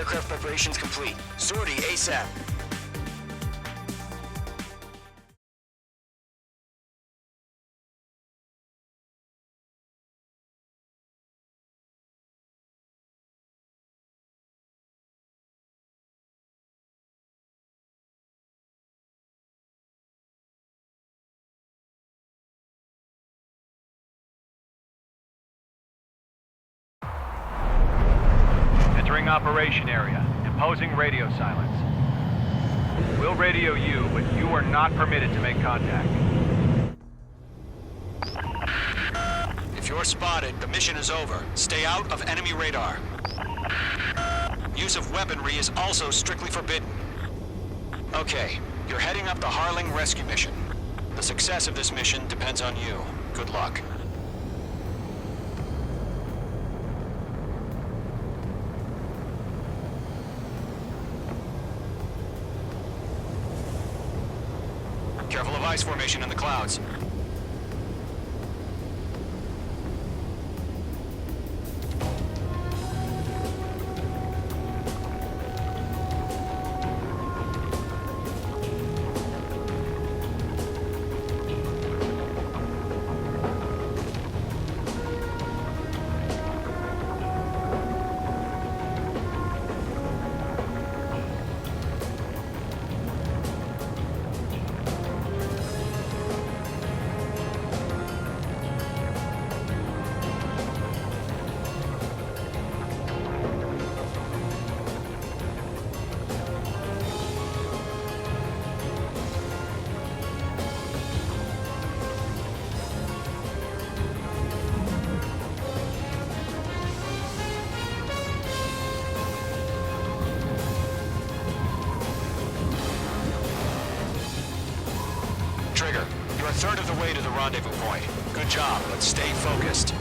Aircraft preparations complete. Sortie ASAP. Entering operation area. Imposing radio silence. We'll radio you, but you are not permitted to make contact. If you're spotted, the mission is over. Stay out of enemy radar. Use of weaponry is also strictly forbidden. Okay, you're heading up the Harling rescue mission. The success of this mission depends on you. Good luck. Careful of ice formation in the clouds. Trigger, you're a third of the way to the rendezvous point. Good job, but stay focused.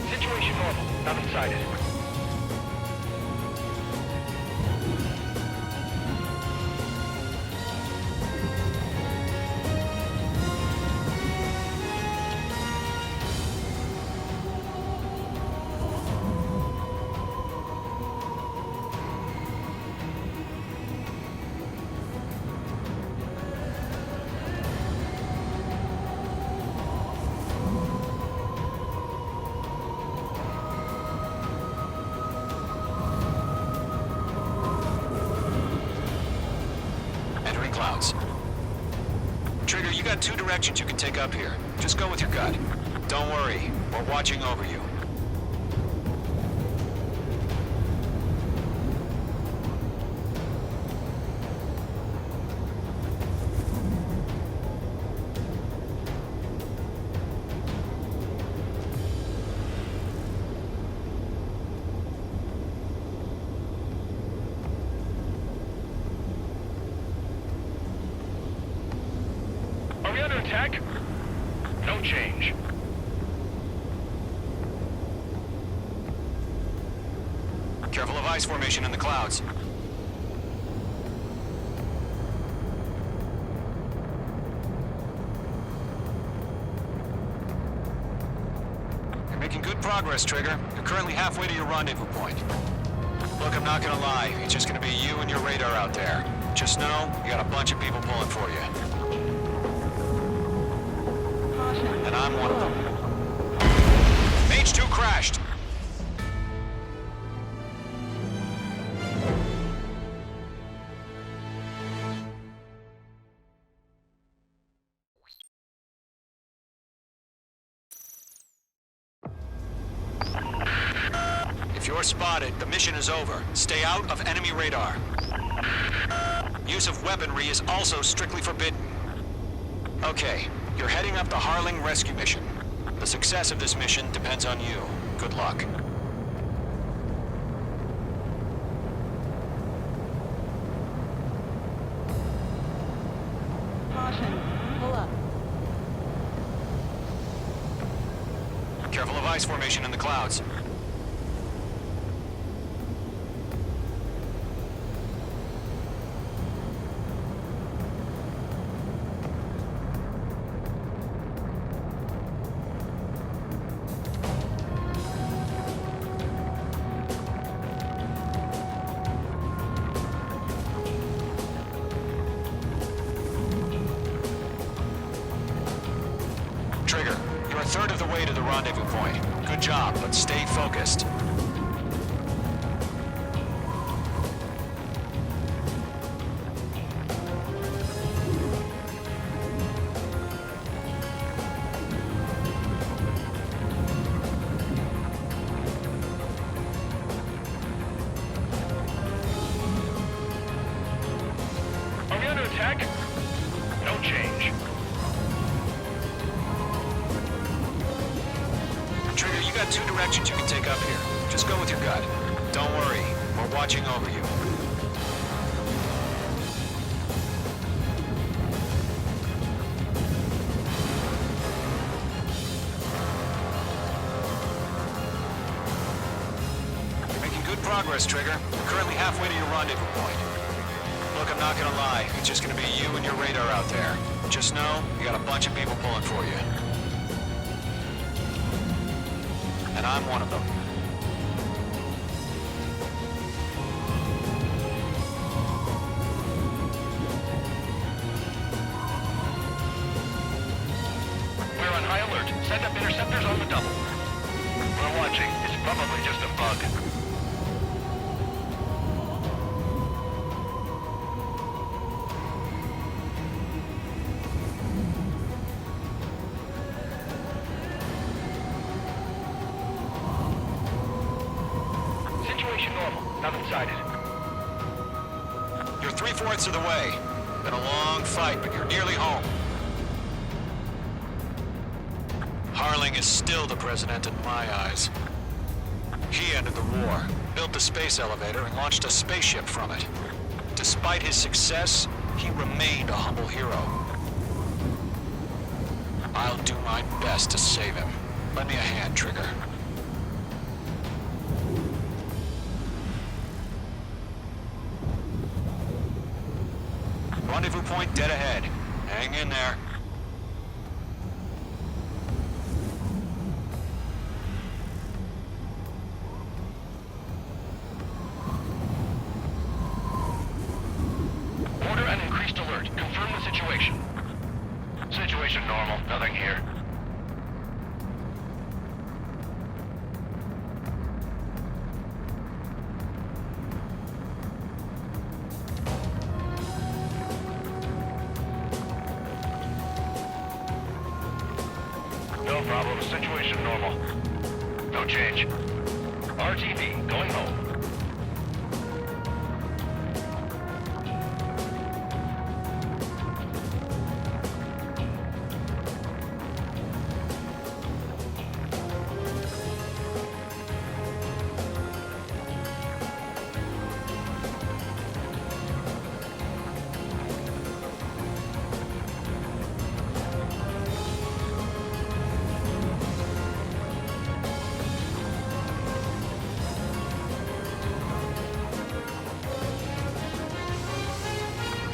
Situation normal. Nothing sighted. Entering clouds. Trigger, you got two directions you can take up here. Just go with your gut. Don't worry, we're watching over you. Are we under attack? No change. Careful of ice formation in the clouds. You're making good progress, Trigger. You're currently halfway to your rendezvous point. Look, I'm not gonna lie. It's just gonna be you and your radar out there. Just know, you got a bunch of people pulling for you. And I'm one of them. Mage 2 crashed. If you're spotted, the mission is over. Stay out of enemy radar. Use of weaponry is also strictly forbidden. Okay, you're heading up the Harling rescue mission. The success of this mission depends on you. Good luck. Caution. Pull up. Careful ice formation in the clouds. Trigger, you're a third of the way to the rendezvous point. Good job, but stay focused. Are we under attack? No change. Trigger, you got two directions you can take up here. Just go with your gut. Don't worry, we're watching over you. You're making good progress, Trigger. You're currently halfway to your rendezvous point. Look, I'm not gonna lie. It's just gonna be you and your radar out there. Just know, you got a bunch of people pulling for you. And I'm one of them. We're on high alert. Send up interceptors on the double. We're watching. It's probably just a bug. Situation normal. Nothing sighted. You're 3/4 of the way. Been a long fight, but you're nearly home. Harling is still the president in my eyes. He ended the war, built the space elevator, and launched a spaceship from it. Despite his success, he remained a humble hero. I'll do my best to save him. Lend me a hand, Trigger. Rendezvous point dead ahead. Hang in there. Order an increased alert. Confirm the situation. Situation normal. Nothing here. No problem. Situation normal. No change. RTV, going home.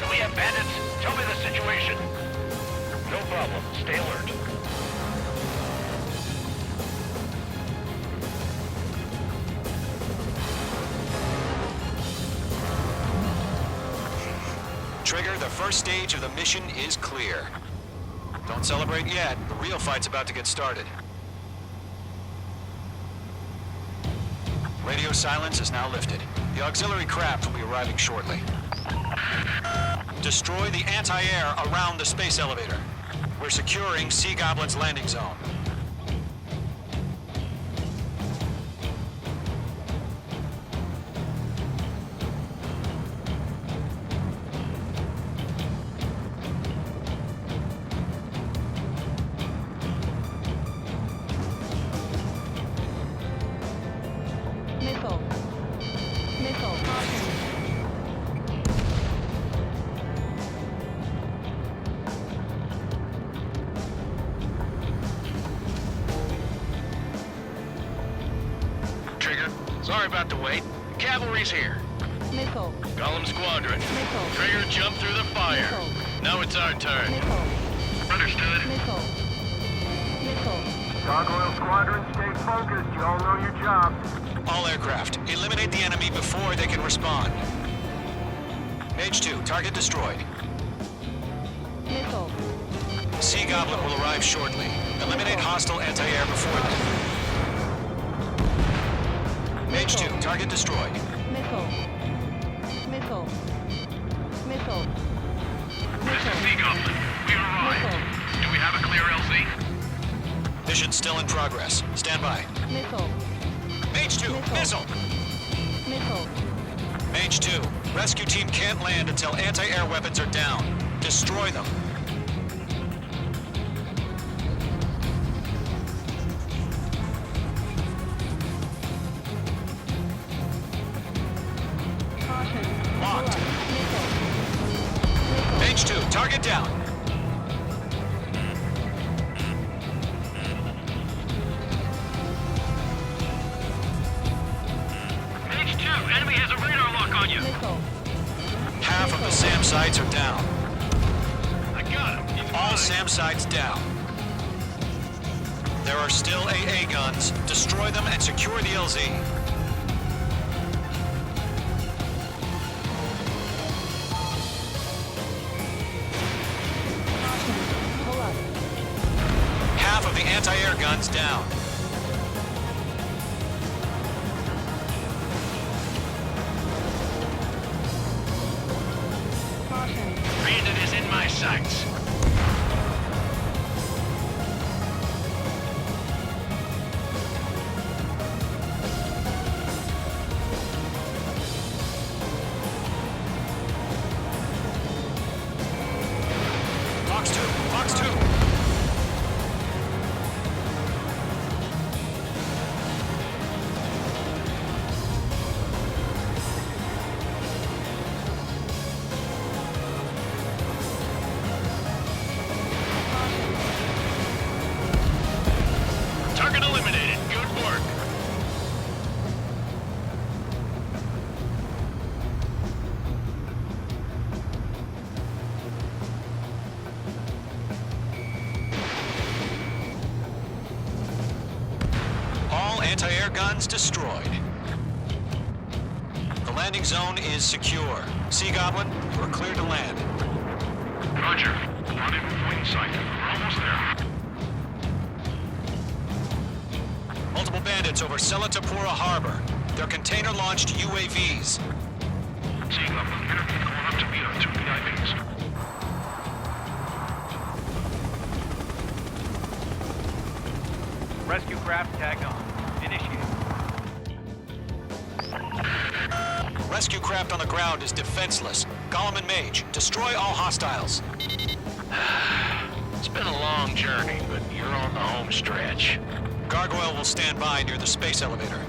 Do we have bandits? Tell me the situation. No problem. Stay alert. Trigger, the first stage of the mission is clear. Don't celebrate yet. The real fight's about to get started. Radio silence is now lifted. The auxiliary craft will be arriving shortly. Destroy the anti-air around the space elevator. We're securing Sea Goblin's landing zone. Missile. Missile. Sorry about the wait. Cavalry's here. Missile. Golem Squadron. Missile. Trigger jumped through the fire. Missile. Now it's our turn. Missile. Understood. Missile. Missile. Gargoyle Squadron, stay focused. You all know your job. All aircraft, eliminate the enemy before they can respond. Mage 2, target destroyed. Missile. Sea Goblin will arrive shortly. Eliminate hostile anti-air before them. Mage 2, target destroyed. Missile. Missile. Missile. This is Sea Goblin. We arrived. Do we have a clear LZ? Mission still in progress. Stand by. Missile. Mage 2, missile! Missile. Mage 2, rescue team can't land until anti-air weapons are down. Destroy them. Caution. Locked. Missile. Mage 2, target down. Mage 2, enemy has a radar lock on you. Missile. Half of the SAM sites are down. I got him. He's All mine. SAM sites down. There are still AA guns. Destroy them and secure the LZ. Pull up. Half of the anti-air guns down. Caution. Bandit is in my sights. Fox 2, Fox 2. Target eliminated. Good work. All anti-air guns destroyed. The landing zone is secure. Sea Goblin, you are clear to land. Roger. Rendezvous point in sight. We're almost there. Multiple bandits over Selatapura Harbor. They're container-launched UAVs. Sea Goblin, intervene going up to meet our 2 PIVs. Rescue craft tagged on. Initiate. Rescue craft on the ground is defenseless. Golem and Mage, destroy all hostiles. It's been a long journey, but you're on the home stretch. Gargoyle will stand by near the space elevator.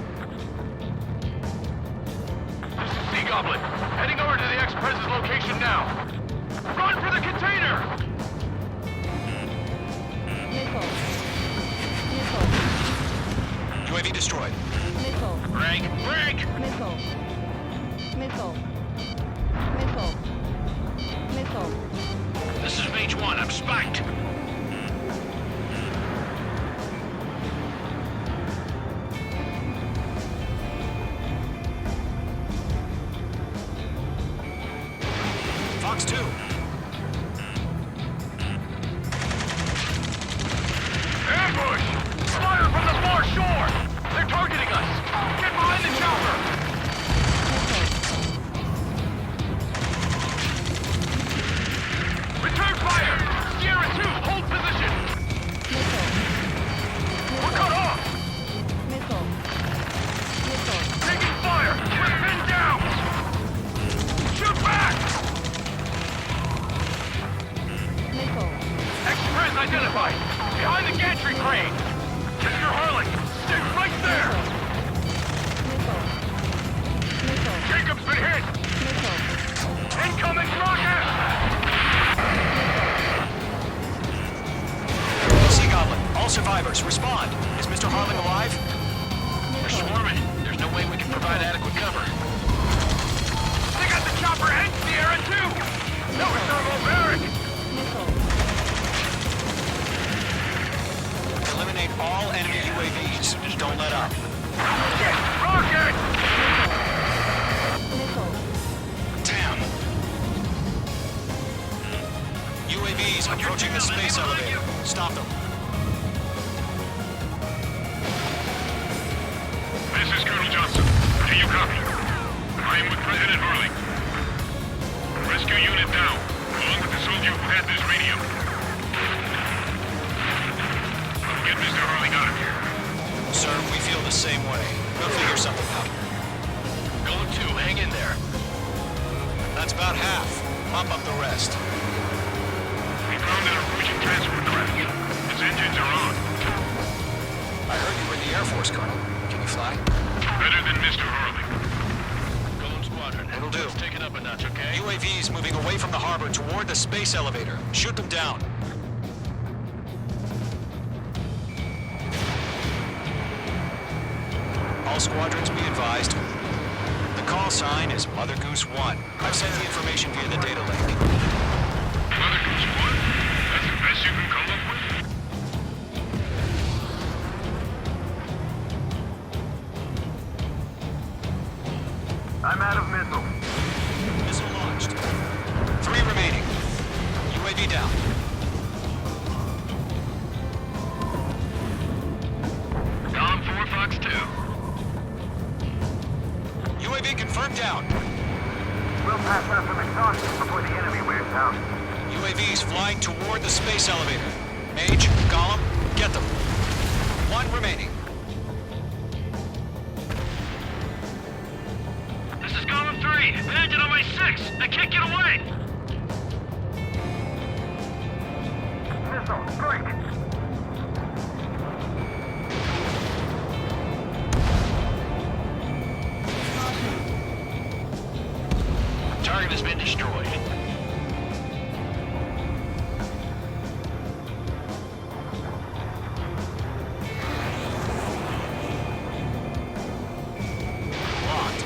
This is Sea Goblin. Heading over to the Express's location now. Run for the container! Missile. Missile. UAV destroyed. Missile. Break! Break! Missile. Missile. Missile. Missile. This is Mage 1. I'm spiked. Fox 2. Ambush! Fire from the far shore! They're targeting us! Get behind the chopper! Return fire! Sierra 2, hold position! Missile. We're cut off! Missile. Missile. Taking fire! We're pinned down! Shoot back! Missile. Express identified! Behind the gantry crane! Mr. Harlan, stay right there! Missile. Missile. Jacob's been hit! Missile. Incoming rocket! Sea Goblin, all survivors, respond. Is Mr. Harling alive? We're swarming. There's no way we can Provide adequate cover. They got the chopper heading in the air too! That was thermobaric! Missile. Eliminate all enemy UAVs. Don't let up. Rocket! Rocket! Missile. Damn! UAVs approaching the space elevator. Stop them. This is Colonel Johnson. Do you copy? I am with President Harley. Rescue unit down, along with the soldier who had this radio. Get Mr. Harley out of here. Sir, we feel the same way. We'll figure something out. Golem 2, hang in there. That's about half. Mop up the rest. We found an approaching transport craft. Its engines are on. I heard you were in the Air Force, Colonel. Can you fly? Better than Mr. Harley. Golem Squadron. It'll do. Let's take it up a notch, okay? UAVs moving away from the harbor toward the space elevator. Shoot them down. All squadrons be advised. The call sign is Mother Goose 1. I've sent the information via the data link. Mother Goose 1? That's the best you can come up with? I'm out of missile. Missile launched. 3 remaining. UAV down. Column 4, Fox 2. UAV confirmed down. We'll pass out some exhaustion before the enemy wears out. UAVs flying toward the space elevator. Mage, Gollum, get them. 1 remaining. This is column 3. Bandit on my 6. I can't get away. Missile, strike. Target has been destroyed. Locked.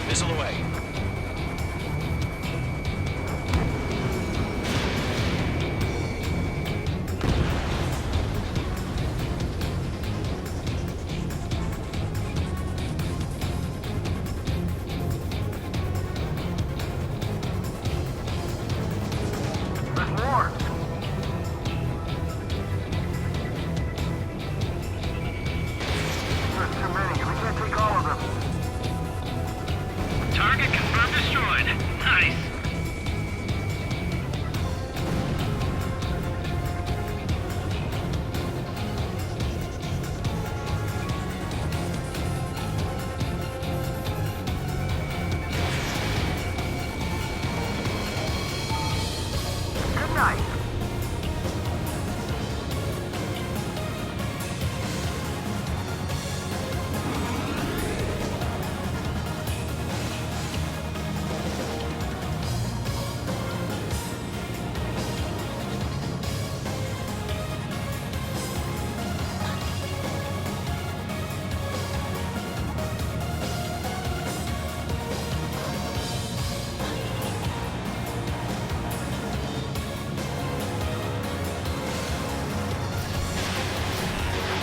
Missile away. There's more. There's too many. We can't take all of them. Target confirmed destroyed. Nice. Good night.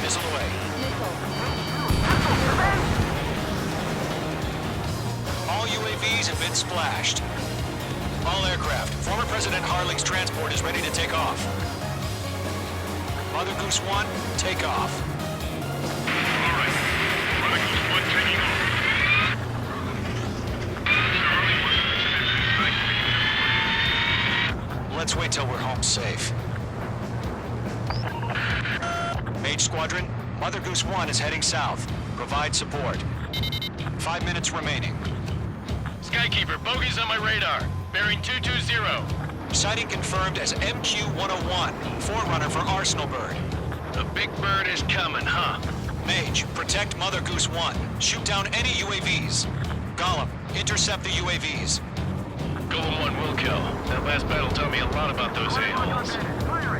Missile away. Missile. All UAVs have been splashed. All aircraft. Former President Harling's transport is ready to take off. Mother Goose 1, take off. All right. Mother Goose 1 taking off. Let's wait till we're home safe. Mage Squadron, Mother Goose 1 is heading south. Provide support. 5 minutes remaining. Skykeeper, bogeys on my radar. Bearing 220. Sighting confirmed as MQ-101, forerunner for Arsenal Bird. The big bird is coming, huh? Mage, protect Mother Goose 1. Shoot down any UAVs. Gollum, intercept the UAVs. Golem 1 will kill. That last battle taught me a lot about those a-holes.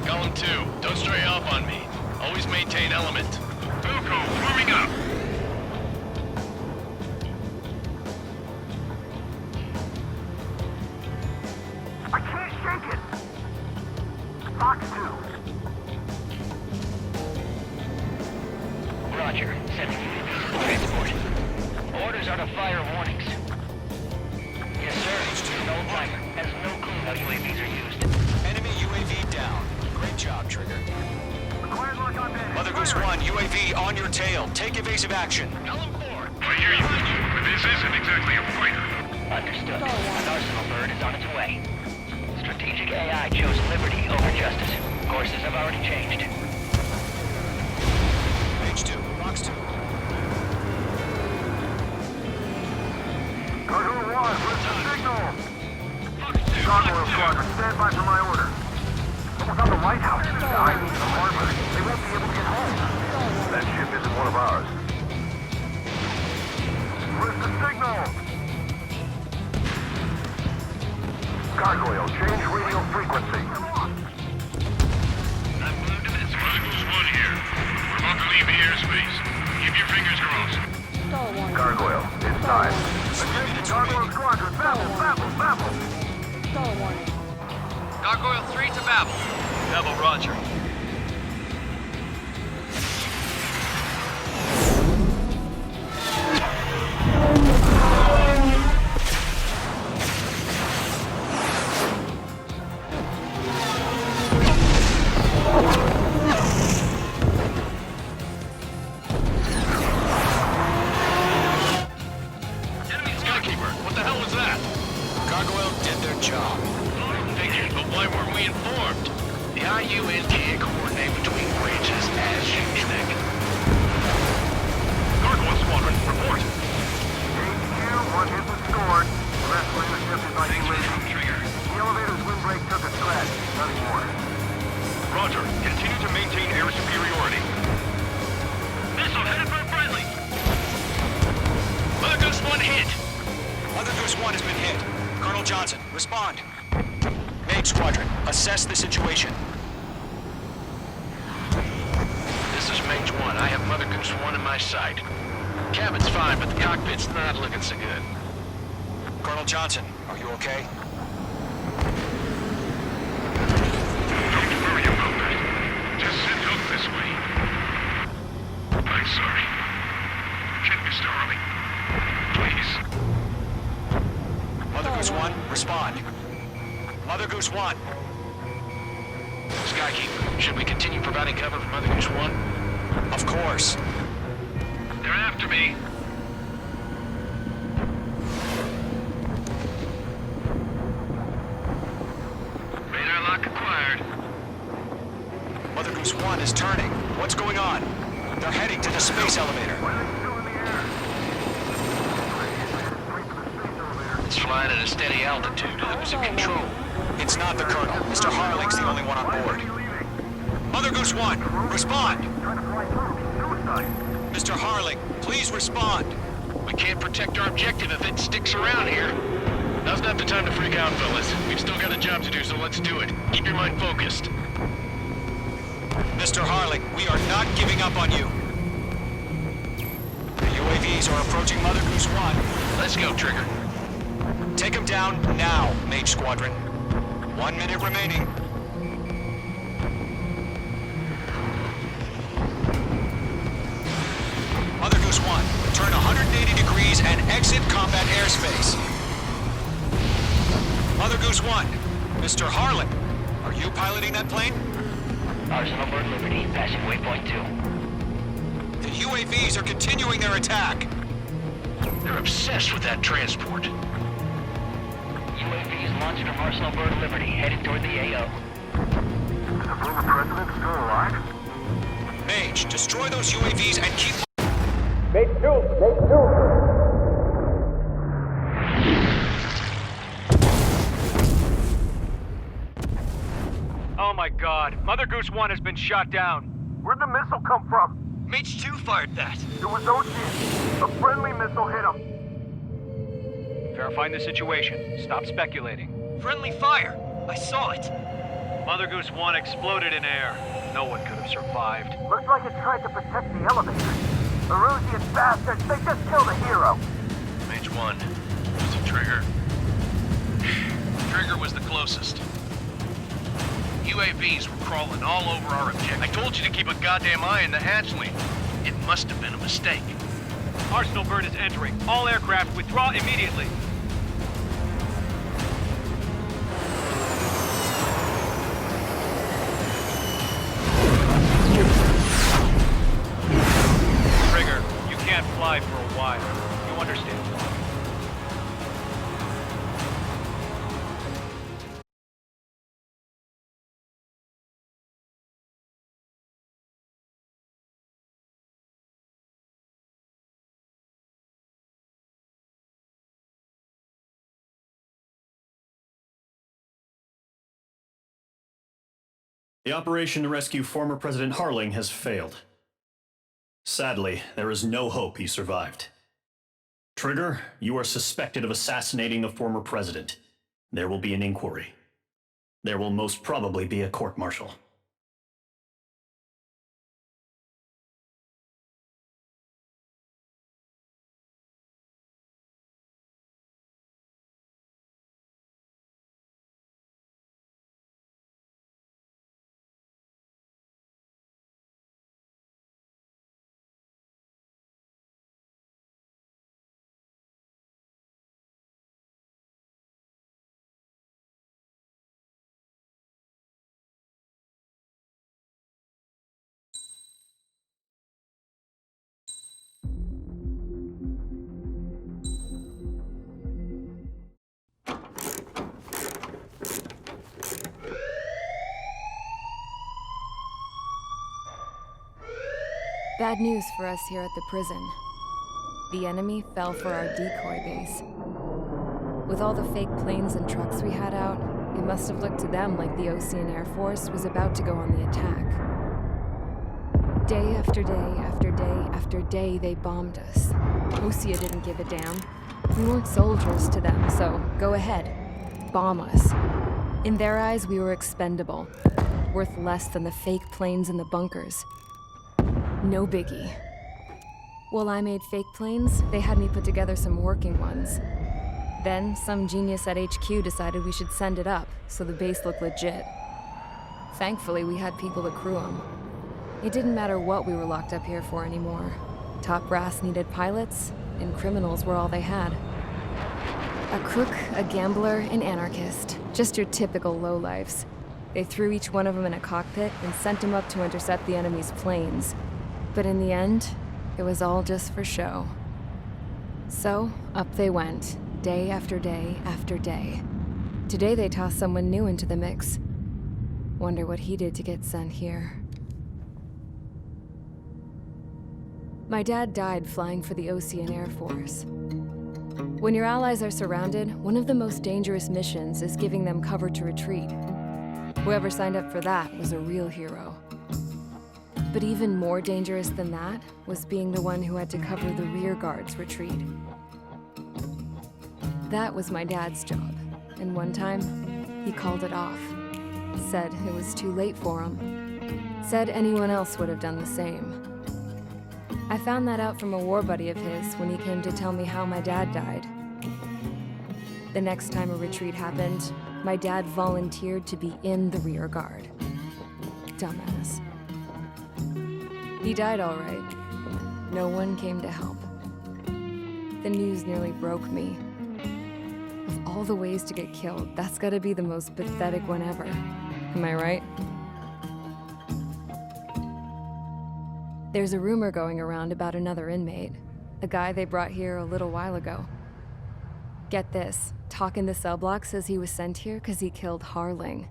Column 2, don't stray off on me. Always maintain element. Wilco, warming up. I can't shake it. Fox 2. Roger. Sending UAVs to transport. Orders are to fire warnings. Yes, sir. No driver. Has no clue how UAVs are used. Enemy UAV down. Great job, Trigger. Mother Goose 1, UAV on your tail. Take evasive action. Column 4. I hear you, but this isn't exactly a fighter. Understood. An arsenal bird is on its way. Strategic AI chose liberty over justice. Courses have already changed. Page 2, Fox 2. Cargo 1, where's the signal? Gargoyle Squadron, stand by for my order. Someone's on the White House. I need the harbor. They won't be able to get home. That ship isn't one of ours. Where's the signal? Gargoyle, change radio frequency. I'm moved to this. Muscles 1 here. We're about to leave the airspace. Keep your fingers crossed. Stall warning. Gargoyle, inside. Attention, Gargoyle Squadron, babble. Stall warning. Gargoyle 3 to Babel. Babel, roger. Skykeeper, what the hell was that? Gargoyle did their job. Figured, but why weren't we informed? The IUN can't coordinate between branches as you think. Gargoyle Squadron, report. HQ, 1 hit restored. The rest of the ship is on UAV. Trigger. The elevator's windbreak took a scratch. Nothing more. Roger. Continue to maintain air superiority. Missile headed for friendly. Mother Goose 1 hit. Mother Goose 1 has been hit. Colonel Johnson, respond. Mage Squadron, assess the situation. This is Mage 1. I have Mother Goose 1 in my sight. Cabin's fine, but the cockpit's not looking so good. Colonel Johnson, are you okay? Don't worry about that. Just send help this way. I'm sorry. Get Mr. Harley. Please. Mother Goose 1, respond. Mother Goose 1. Skykeeper, should we continue providing cover for Mother Goose 1? Of course. They're after me. Radar lock acquired. Mother Goose 1 is turning. What's going on? They're heading to the space elevator. Why are they still in the air? It's flying at a steady altitude. Who's in control? It's not the Colonel. Mr. Harling's the only one on board. Mother Goose 1, respond! Trying to fly through. Suicide. Mr. Harling, please respond. We can't protect our objective if it sticks around here. Now's not the time to freak out, fellas. We've still got a job to do, so let's do it. Keep your mind focused. Mr. Harling, we are not giving up on you. The UAVs are approaching Mother Goose 1. Let's go, Trigger. Take them down now, Mage Squadron. 1 minute remaining. Mother Goose 1, turn 180 degrees and exit combat airspace. Mother Goose 1, Mr. Harlan, are you piloting that plane? Arsenal bird Liberty, passing waypoint 2. The UAVs are continuing their attack. They're obsessed with that transport. UAVs launched from Arsenal bird Liberty, headed toward the AO. Is the former president still alive? Mage, destroy those UAVs and keep... Oh my god, Mother Goose 1 has been shot down. Where'd the missile come from? Mage 2 fired that. It was Ocean. A friendly missile hit him. Verifying the situation. Stop speculating. Friendly fire! I saw it! Mother Goose 1 exploded in air. No one could have survived. Looks like it tried to protect the elevator. The Rusian bastards, they just killed a hero. Mage 1. Was it Trigger? Trigger was the closest. UAVs were crawling all over our objective. I told you to keep a goddamn eye in the hatchling. It must have been a mistake. Arsenal bird is entering. All aircraft withdraw immediately. Trigger, you can't fly for a while. You understand why. The operation to rescue former President Harling has failed. Sadly, there is no hope he survived. Trigger, you are suspected of assassinating the former president. There will be an inquiry. There will most probably be a court-martial. Bad news for us here at the prison. The enemy fell for our decoy base. With all the fake planes and trucks we had out, it must have looked to them like the Ocean Air Force was about to go on the attack. Day after day after day after day, they bombed us. Osea didn't give a damn. We weren't soldiers to them, so go ahead. Bomb us. In their eyes, we were expendable. Worth less than the fake planes in the bunkers. No biggie. While I made fake planes, they had me put together some working ones. Then, some genius at HQ decided we should send it up, so the base looked legit. Thankfully, we had people to crew them. It didn't matter what we were locked up here for anymore. Top brass needed pilots, and criminals were all they had. A crook, a gambler, an anarchist. Just your typical lowlifes. They threw each one of them in a cockpit and sent them up to intercept the enemy's planes. But in the end, it was all just for show. So, up they went, day after day after day. Today they tossed someone new into the mix. Wonder what he did to get sent here. My dad died flying for the Ocean Air Force. When your allies are surrounded, one of the most dangerous missions is giving them cover to retreat. Whoever signed up for that was a real hero. But even more dangerous than that was being the one who had to cover the rear guard's retreat. That was my dad's job, and one time, he called it off. Said it was too late for him. Said anyone else would have done the same. I found that out from a war buddy of his when he came to tell me how my dad died. The next time a retreat happened, my dad volunteered to be in the rear guard. Dumbass. He died all right. No one came to help. The news nearly broke me. Of all the ways to get killed, that's gotta be the most pathetic one ever. Am I right? There's a rumor going around about another inmate. A guy they brought here a little while ago. Get this, talk in the cell block says he was sent here because he killed Harling,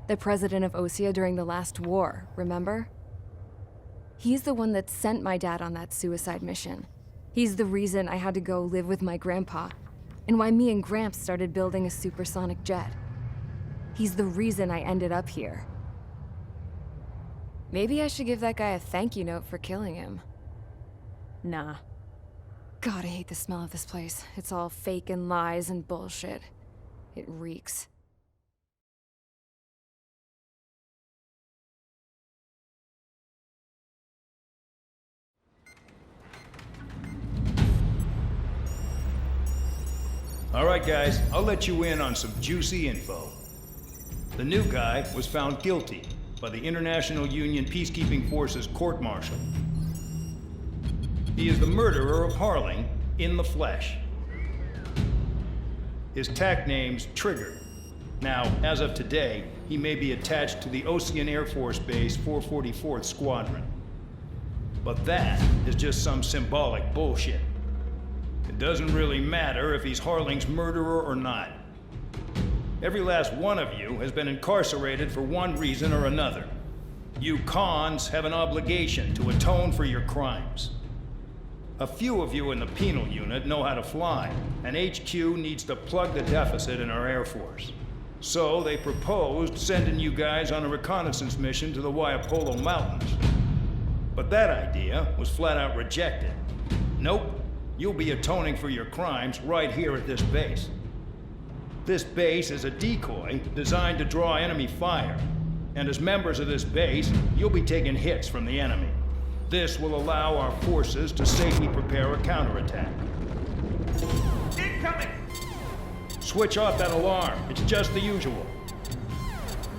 the president of Osea during the last war, remember? He's the one that sent my dad on that suicide mission. He's the reason I had to go live with my grandpa, and why me and Gramps started building a supersonic jet. He's the reason I ended up here. Maybe I should give that guy a thank you note for killing him. Nah. God, I hate the smell of this place. It's all fake and lies and bullshit. It reeks. All right, guys, I'll let you in on some juicy info. The new guy was found guilty by the International Union Peacekeeping Forces court-martial. He is the murderer of Harling in the flesh. His TAC name's Trigger. Now, as of today, he may be attached to the Ocean Air Force Base 444th Squadron. But that is just some symbolic bullshit. It doesn't really matter if he's Harling's murderer or not. Every last one of you has been incarcerated for one reason or another. You cons have an obligation to atone for your crimes. A few of you in the penal unit know how to fly, and HQ needs to plug the deficit in our Air Force. So they proposed sending you guys on a reconnaissance mission to the Waiapolo Mountains. But that idea was flat out rejected. Nope, you'll be atoning for your crimes right here at this base. This base is a decoy designed to draw enemy fire. And as members of this base, you'll be taking hits from the enemy. This will allow our forces to safely prepare a counterattack. Incoming! Switch off that alarm. It's just the usual.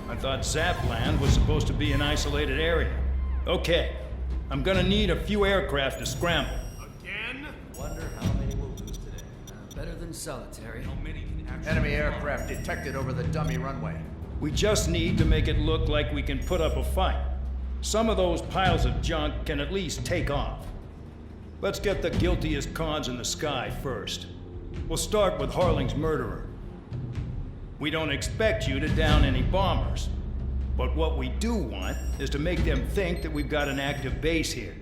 I thought Zapland was supposed to be an isolated area. Okay, I'm gonna need a few aircraft to scramble. Again? Wonder how many we'll lose today. Better than solitary. How many can actually... Enemy aircraft detected over the dummy runway. We just need to make it look like we can put up a fight. Some of those piles of junk can at least take off. Let's get the guiltiest cons in the sky first. We'll start with Harling's murderer. We don't expect you to down any bombers. But what we do want is to make them think that we've got an active base here.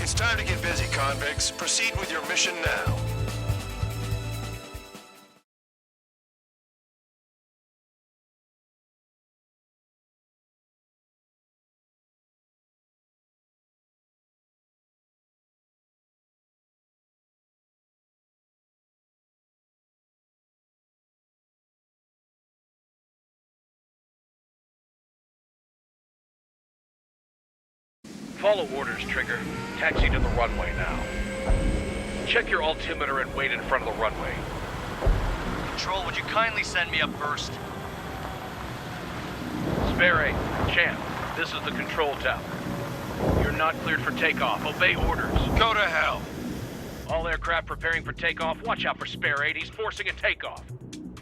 It's time to get busy, convicts. Proceed with your mission now. Follow orders, Trigger. Taxi to the runway now. Check your altimeter and wait in front of the runway. Control, would you kindly send me up first? Spare 8, Champ, this is the control tower. You're not cleared for takeoff. Obey orders. Go to hell. All aircraft preparing for takeoff. Watch out for Spare 8. He's forcing a takeoff.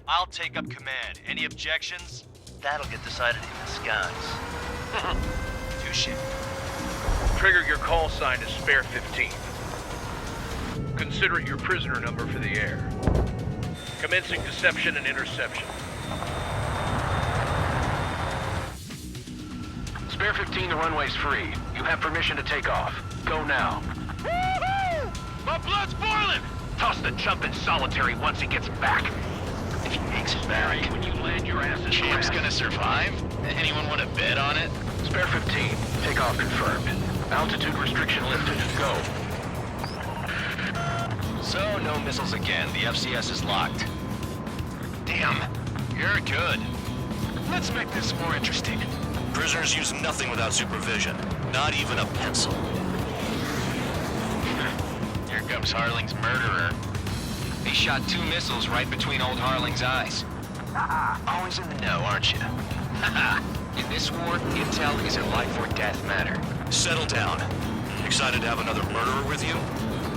I'll take up command. Any objections? That'll get decided in the skies. Touche. Trigger, your call sign is Spare 15. Consider it your prisoner number for the air. Commencing deception and interception. Spare 15, the runway's free. You have permission to take off. Go now. Woo-hoo! My blood's boiling! Toss the chump in solitary once he gets back. If he makes it back, when you land your ass in Champ's gonna survive? Anyone want to bet on it? Spare 15, takeoff confirmed. Altitude restriction lifted. Go. So, no missiles again. The FCS is locked. Damn, you're good. Let's make this more interesting. Prisoners use nothing without supervision, not even a pencil. Here comes Harling's murderer. He shot 2 missiles right between old Harling's eyes. Always in the know, aren't you? In this war, intel is a life or death matter. Settle down. Excited to have another murderer with you?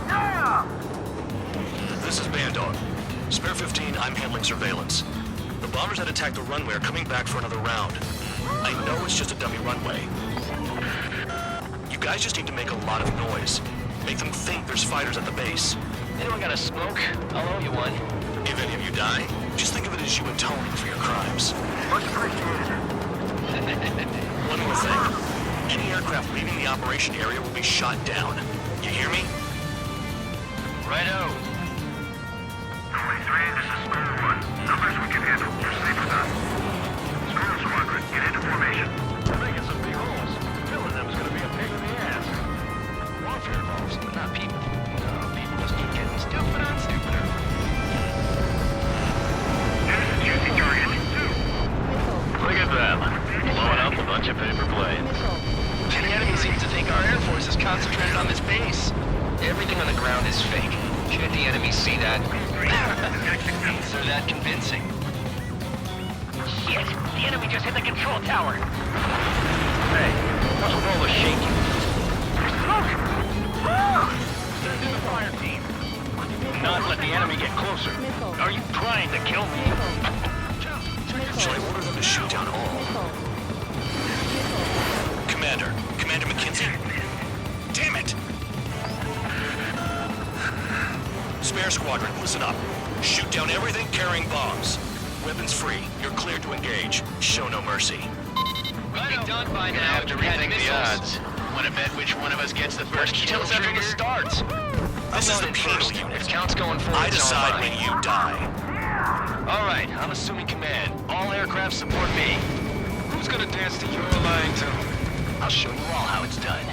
Yeah! This is Bandog. Spare 15, I'm handling surveillance. The bombers that attacked the runway are coming back for another round. I know it's just a dummy runway. You guys just need to make a lot of noise. Make them think there's fighters at the base. Anyone got a smoke? I'll owe you one. If any of you die, just think of it as you atoning for your crimes. Much appreciated. One more thing. Any aircraft leaving the operation area will be shot down. You hear me? Righto. 23, this is Storm 1. Numbers we can handle. Proceed with us. Storm Squadron, get into formation. We're making some big holes. Filling them is going to be a pain in the ass. Warfare evolves, but not people. No, people just keep getting stupider and stupider. There's a juicy target. 2. Look at them. Blowing up a bunch of paper planes. The enemy seems to think our Air Force is concentrated on this base. Everything on the ground is fake. Should the enemy see that? Is there that convincing? Shit! The enemy just hit the control tower! Hey, what's with all the shaking? Look! Send in the fire team. Do not let the enemy get closer. Missile. Are you trying to kill me? Shall I order them to shoot down all? Commander McKenzie. Damn it! Spare Squadron, listen up. Shoot down everything carrying bombs. Weapons free. You're cleared to engage. Show no mercy. We'll be done by now to rethink the odds. Want to bet which one of us gets the first kill after the starts? This is the penal unit. If count's going forward, I it's decide all when mine. you die. All right, I'm assuming command. All aircraft support me. Who's gonna dance to your lying tune? I'll show you all how it's done.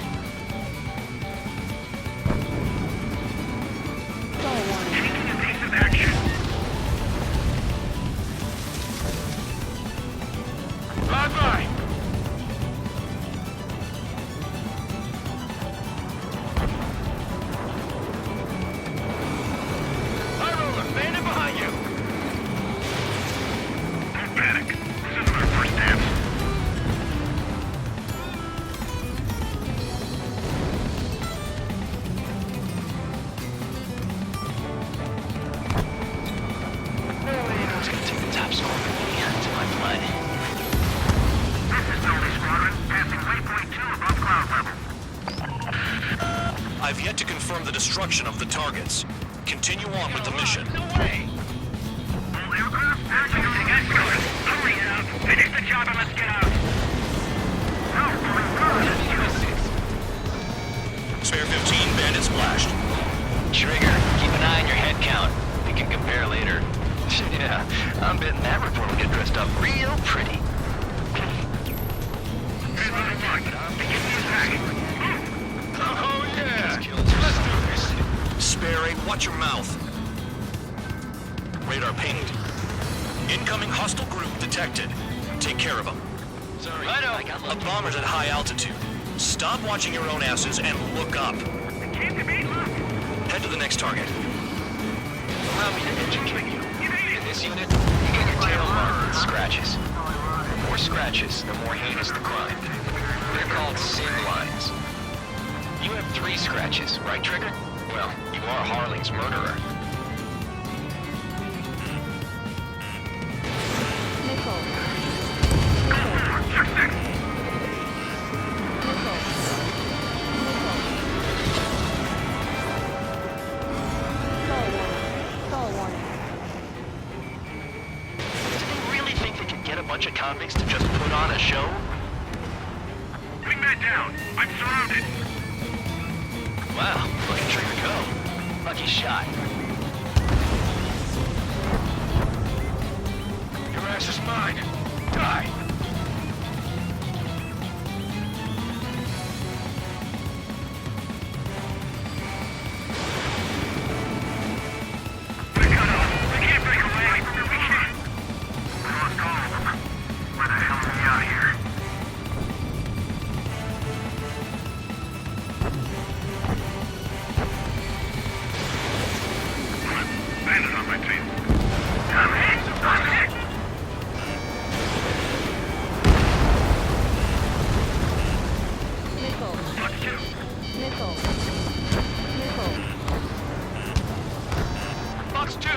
Stall warning. Evasive action. Bye-bye. High roller, bandit behind you. Don't panic. This isn't our first dance. It's gonna take the top score from me to my blood. This is Delta Squadron, passing waypoint 2 above cloud level. I've yet to confirm the destruction of the targets. Continue on with the mission. No way. All aircraft, activating excellent. Hurry it up. Finish the job and let's get out. Now, going first. Spare 15, bandit splashed. Trigger, keep an eye on your head count. We can compare later. Yeah, I'm betting that report will get dressed up real pretty. Oh yeah! Let's do this. Spare 8, watch your mouth. Radar pinged. Incoming hostile group detected. Take care of them. Sorry, I got A lucky. bomber's at high altitude. Stop watching your own asses and look up. Head to the next target. Allow me to educate you. In this unit, you get your tail marked with scratches. The more scratches, the more heinous the crime. They're called sin lines. You have 3 scratches, right, Trigger? Well, you are Harling's murderer. Nickel. Stall warning. Do they really think they can get a bunch of convicts to just put on a show? Bring that down. I'm surrounded. Wow, look at Trigger go. Lucky shot. Your ass is mine. Die! We're cut off. We can't break away. We can't. We lost all of them. Where the hell are we out of here? Bandit on my team. I'm hit. I'm hit. Nickel. Fuck you. Nickel. Nickel. Box 2!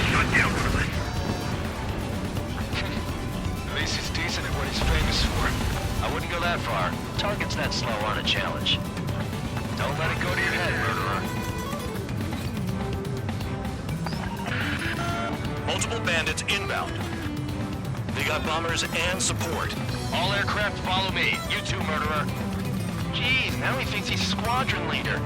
Shut down for this. At least he's decent at what he's famous for. I wouldn't go that far. Targets that slow on a challenge. Don't let it go to your head, murderer. Multiple bandits inbound. They got bombers and support. All aircraft follow me. You too, murderer. Jeez, now he thinks he's squadron leader.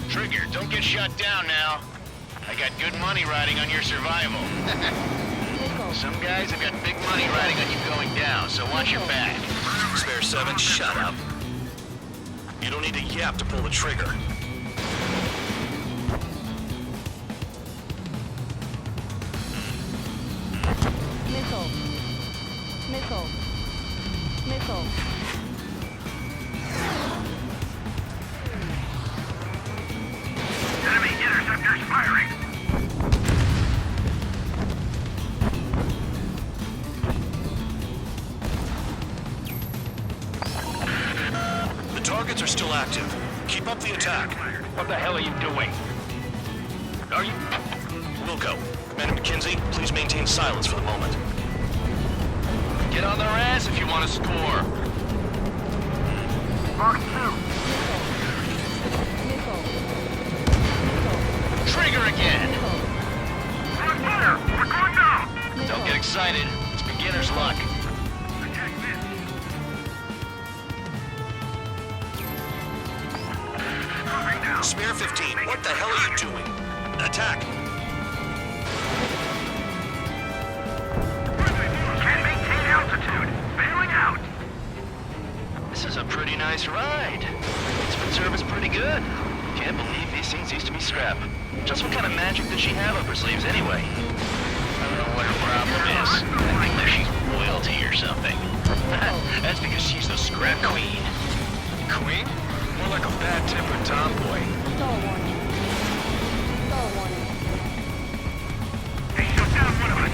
Trigger, don't get shut down now. I got good money riding on your survival. Nickel. Some guys have got big money riding on you going down, so watch your back. Spare 7, shut up. You don't need to yap to pull the trigger. Nickel. Nickel. Nickel. Enemy interceptors firing. The targets are still active. Keep up the attack. What the hell are you doing? Are you... Wilco, Commander McKenzie, please maintain silence for the moment. Get on their ass if you want to score. Box 2. Nickel. Trigger again. We're on fire. We're going down. Don't get excited. It's beginner's luck. Attack missed. Moving down. Spare 15, what the hell are you doing? Attack! Can't maintain altitude. Bailing out. This is a pretty nice ride. It's been service pretty good. Can't believe these things used to be scrap. Just what kind of magic does she have up her sleeves anyway? I don't know what her problem is. I think that she's royalty or something. That's because she's the scrap queen. Queen? More like a bad-tempered tomboy. Stall warning. Stall warning. They shut down one of us.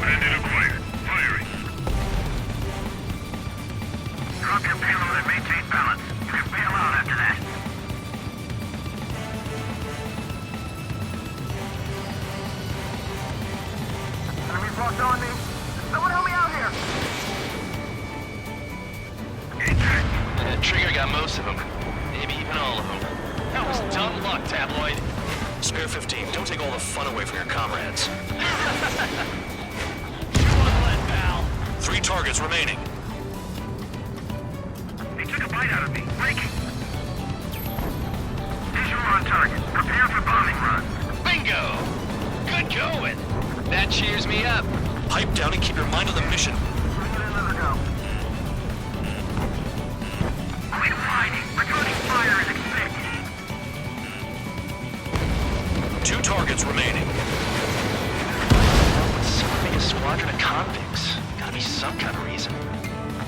Bandit acquired. Firing. Drop your payload and maintain balance. You can bail out after that. Enemies locked on me. Spare 15, don't take all the fun away from your comrades. 3 targets remaining. He took a bite out of me. Breaking. Visual on target. Prepare for bombing run. Bingo! Good going! That cheers me up. Pipe down and keep your mind on the mission. Bring it in, let her go. Quit fighting. Returning fire is expected. 2 targets remaining. Someone make a squadron of convicts. Gotta be some kind of reason.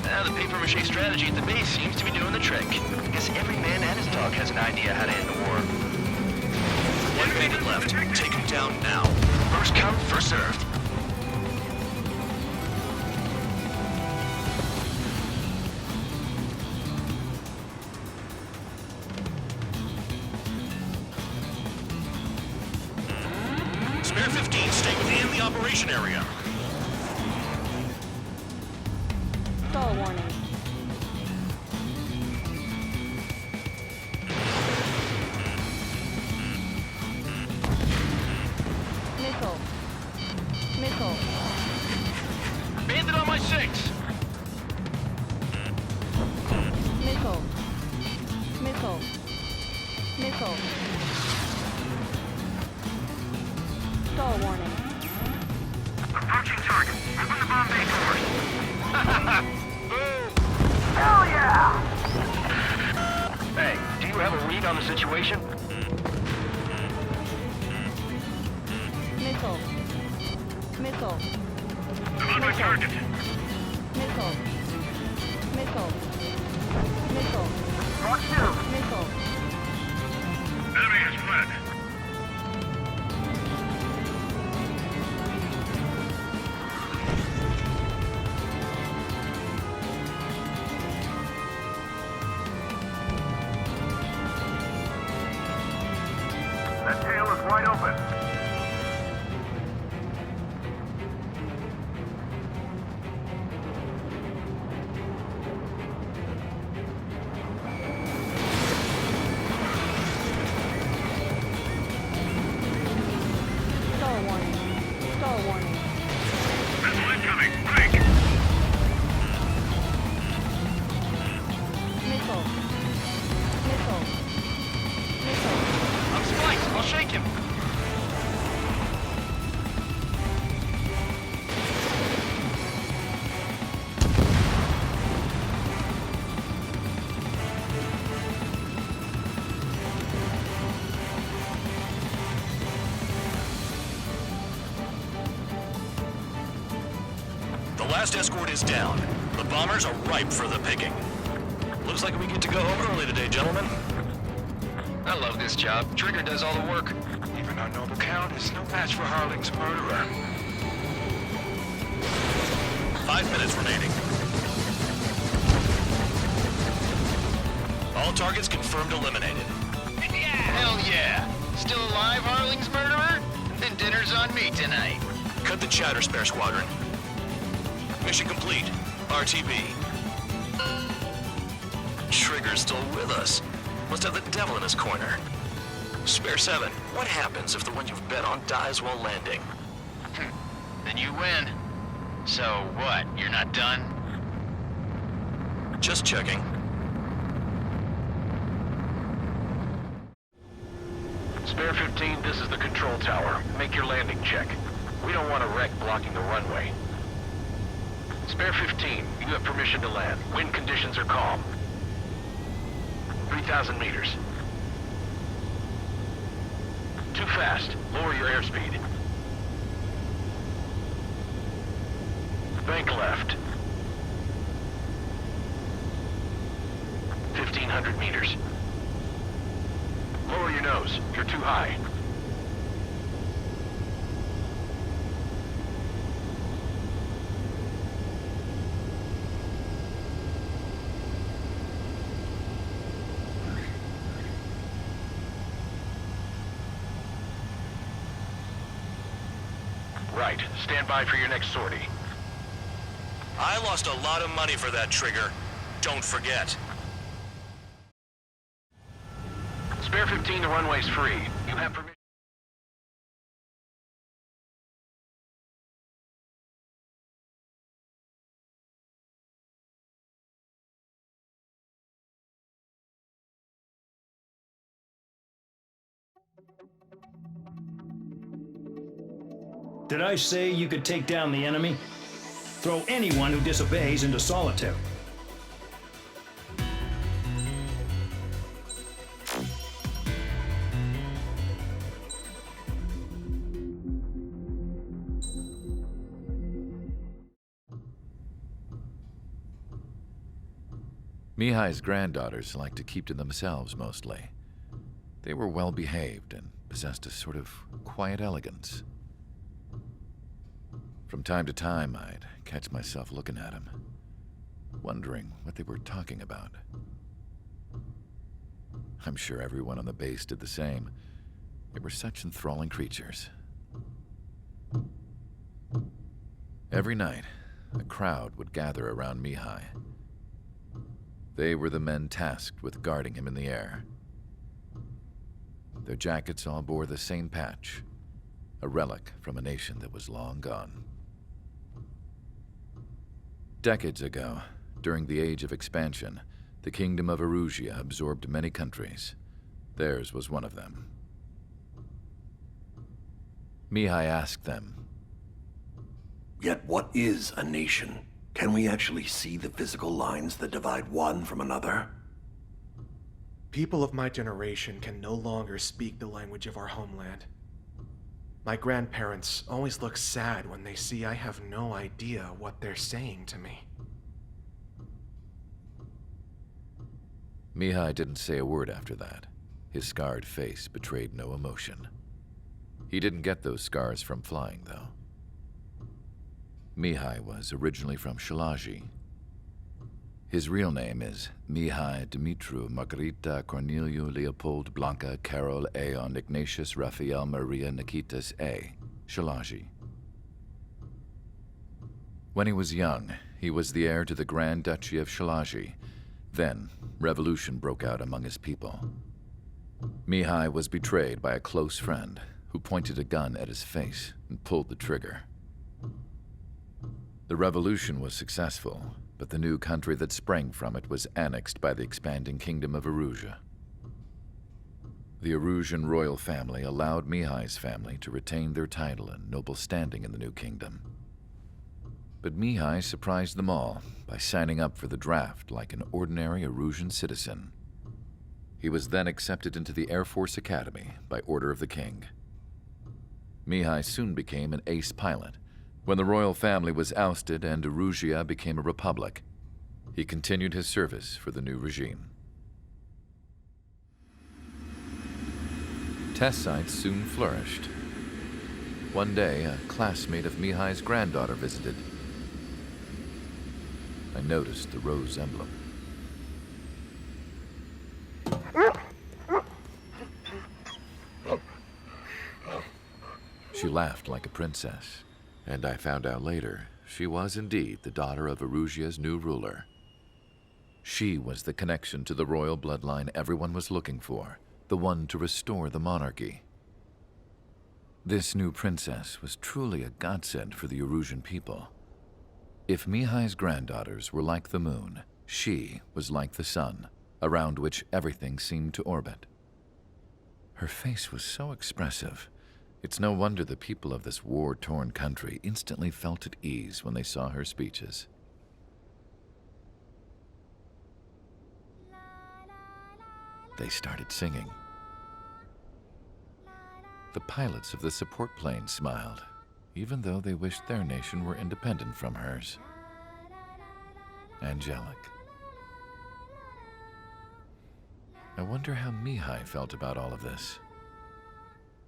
Now the papier-mâché strategy at the base seems to be doing the trick. I guess every man and his dog has an idea how to end the war. 1 bandit left. Take him down now. First come, first served. Spare 15, stay within the operation area. Stall warning. Missile. Missile. Bandit on my 6! Missile. Missile. Missile. Stall warning. Approaching target. Open the bomb bay doors. Hell yeah! Hey, do you have a read on the situation? Missile. Missile. I'm on my target. Missile. Missile. Missile. Mark 2. Missile. Enemy has fled. That tail is wide open. Stall warning. Stall warning. Missile incoming. Break. Missile. Missile. Missile. I'm spliced. I'll shake him. The last escort is down. The bombers are ripe for the picking. Looks like we get to go home early today, gentlemen. I love this job. Trigger does all the work. Even our noble count is no match for Harling's murderer. 5 minutes remaining. All targets confirmed eliminated. Hell yeah! Still alive, Harling's murderer? Then dinner's on me tonight. Cut the chatter, Spare Squadron. Mission complete. RTB. Trigger's still with us. Must have the devil in his corner. Spare 7, what happens if the one you've bet on dies while landing? Then you win. So what, you're not done? Just checking. Spare 15, this is the control tower. Make your landing check. We don't want a wreck blocking the runway. Spare 15, you have permission to land. Wind conditions are calm. 3,000 meters. Too fast. Lower your airspeed. Bank left. 1,500 meters. Lower your nose. You're too high. Right. Stand by for your next sortie. I lost a lot of money for that, Trigger. Don't forget. Spare 15, the runway's free. You have permission. Did I say you could take down the enemy? Throw anyone who disobeys into solitary. Mihai's granddaughters liked to keep to themselves mostly. They were well behaved and possessed a sort of quiet elegance. From time to time, I'd catch myself looking at them, wondering what they were talking about. I'm sure everyone on the base did the same. They were such enthralling creatures. Every night, a crowd would gather around Mihai. They were the men tasked with guarding him in the air. Their jackets all bore the same patch, a relic from a nation that was long gone. Decades ago, during the Age of Expansion, the Kingdom of Erusia absorbed many countries. Theirs was one of them. Mihai asked them, "Yet what is a nation? Can we actually see the physical lines that divide one from another?" People of my generation can no longer speak the language of our homeland. My grandparents always look sad when they see I have no idea what they're saying to me. Mihai didn't say a word after that. His scarred face betrayed no emotion. He didn't get those scars from flying, though. Mihai was originally from Shalaji. His real name is Mihai Dumitru Margarita Corneliu Leopold Blanca Carol Aeon Ignatius Raphael Maria Nikitas A. Shalaji. When he was young, he was the heir to the Grand Duchy of Shalaji. Then, revolution broke out among his people. Mihai was betrayed by a close friend who pointed a gun at his face and pulled the trigger. The revolution was successful, but the new country that sprang from it was annexed by the expanding Kingdom of Erusia. The Erusian royal family allowed Mihai's family to retain their title and noble standing in the new kingdom. But Mihai surprised them all by signing up for the draft like an ordinary Erusian citizen. He was then accepted into the Air Force Academy by order of the king. Mihai soon became an ace pilot. When the royal family was ousted and Erusia became a republic, he continued his service for the new regime. Test sites soon flourished. One day, a classmate of Mihai's granddaughter visited. I noticed the rose emblem. She laughed like a princess. And I found out later, she was indeed the daughter of Erusia's new ruler. She was the connection to the royal bloodline everyone was looking for, the one to restore the monarchy. This new princess was truly a godsend for the Erusian people. If Mihai's granddaughters were like the moon, she was like the sun, around which everything seemed to orbit. Her face was so expressive. It's no wonder the people of this war-torn country instantly felt at ease when they saw her speeches. They started singing. The pilots of the support plane smiled, even though they wished their nation were independent from hers. Angelic. I wonder how Mihai felt about all of this.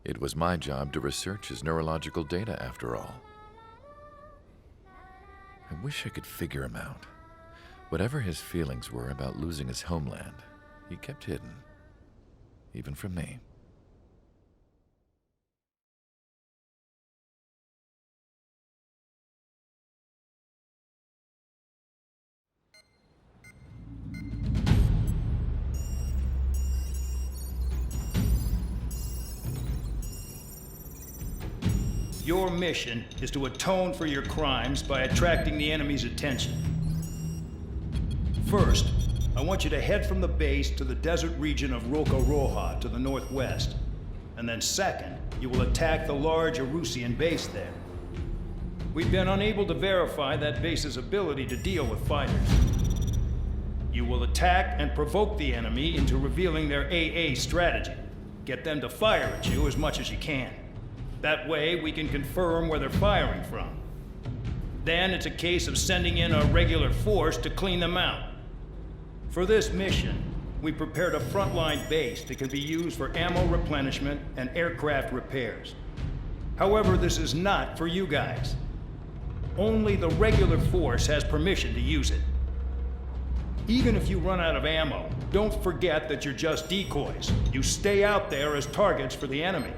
It was my job to research his neurological data, after all. I wish I could figure him out. Whatever his feelings were about losing his homeland, he kept hidden, even from me. Your mission is to atone for your crimes by attracting the enemy's attention. First, I want you to head from the base to the desert region of Roca-Roja to the northwest. And then second, you will attack the large Erusian base there. we've been unable to verify that base's ability to deal with fighters. You will attack and provoke the enemy into revealing their AA strategy. Get them to fire at you as much as you can. That way, we can confirm where they're firing from. Then it's a case of sending in a regular force to clean them out. For this mission, we prepared a frontline base that can be used for ammo replenishment and aircraft repairs. However, this is not for you guys. Only the regular force has permission to use it. Even if you run out of ammo, don't forget that you're just decoys. You stay out there as targets for the enemy.